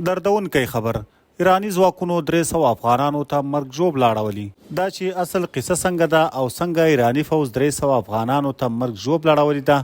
دردونکی خبر ایرانی ځواکونو 300 افغانانو ته مرګ ژوبله اړولي. دا چې اصل قصه څنګه ده او څنګه ایرانی فوز 300 افغانانو ته مرګ ژوبله اړولي ده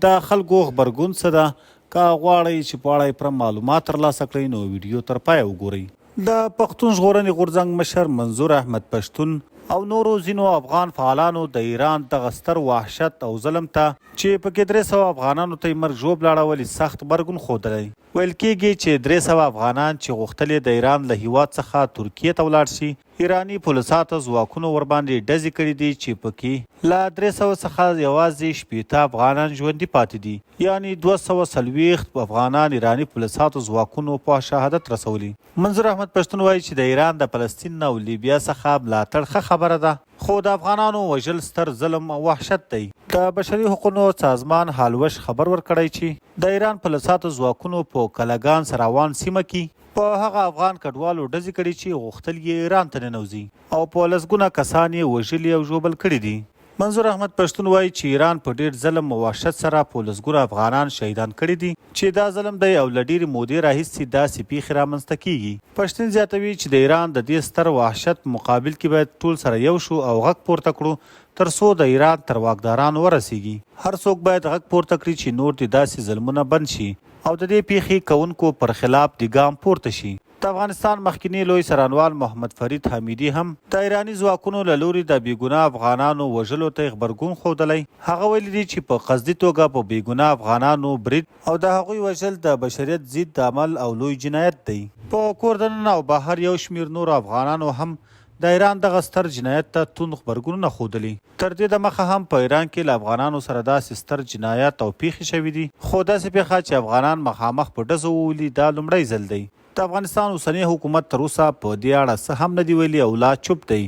د خلکو غبرګون څه ده. که غواړئ چې په اړه یې پوره معلومات ترلاسه کړئ نو ویډیو تر پایه وګورئ. د پښتون ژغورنې غورځنګ مشر منظور احمد پښتون او نورو ځینو افغان فعالانو د ایران دغه ستر وحشت او ظلم ته چې پکې 300 افغانانو ته یې مرګ ژوبله اړولي سخت غبرګون ښودلی. ویل کېږي چې 300 افغانان چې غوښتل د ایران له هیواد څخه ترکیې ته ولاړ شي، ایراني پولیساتو ځواکونو ورباندې ډزې کړي دي چې پکې له 300 څخه یوازې 60 افغانان ژوندي پاتې دي، یعنی 240 افغانان ایراني پولیساتو ځواکونو په شهادت رسولي. منظور احمد پښتون وایي چې د ایران د فلسطین او لیبیا څخه ملاتړ ښه خبره ده، خو د افغانانو وژل ستر ظلم او وحشت دی. د بشري حقوقو سازمان حالوش خبر ورکړی چې د ایران پولیساتو ځواکونو په کلګان سراوان سیمه کې په هغه افغان کډوالو ډزې کړي چې غوښتل یې ایران ته ننوځي او په لسګونه کسان یې وژلي او ژوبل کړي دي. منظور احمد پښتون وایي چې ایران په ډیر ظلم او وحشت سره په لسګونه افغانان شهیدان کړي دي چې دا ظلم دی او له ډېرې مودې راهیسې داسې پیښې رامنځته کیږي. پښتون زیاتوي چې د ایران د دې ستر وحشت مقابل کې باید ټول سره یو شو او غږ پورته کړو تر څو د ایران تر واکدارانو ورسیږي. هر څوک باید غږ پورته کړي چې نور د داسې ظلمونه بند شي او د دې پیښې کوونکو پر خلاف د ګام پورته شي. د افغانستان مخکنی لوی څارنوال محمد فرید حمیدي هم د ایراني ځواکونو له لوري د بېګناه افغانانو وژلو ته غبرګون ښودلی. هغه ویلي دي چې په قصدي توګه په بېګناه افغانانو برید او د هغوی وژل د بشریت ضد عمل او لوی جنایت دی. په کور دننه او بهر یو شمېر نورو افغانانو هم د ایران دغه ستر جنایت ته توند غبرګونونه ښودلي. تر دې دمخه هم په ایران کې له افغانانو سره داسې ستر جنایت او پیښې شوي دي، خو داسې پیښه چې افغانان مخامخ په ډزو وولي دا لومړی ځل دی. د افغانستان اوسنی حکومت تر اوسه په دې اړه څه هم نه دی ویلي او لا چوپ دی.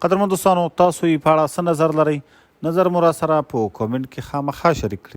قدرمن دوستانو، تاسو یې په اړه څه نظر لرئ؟ نظر مو را سره په کومنټ کې خامخا شریک کړئ.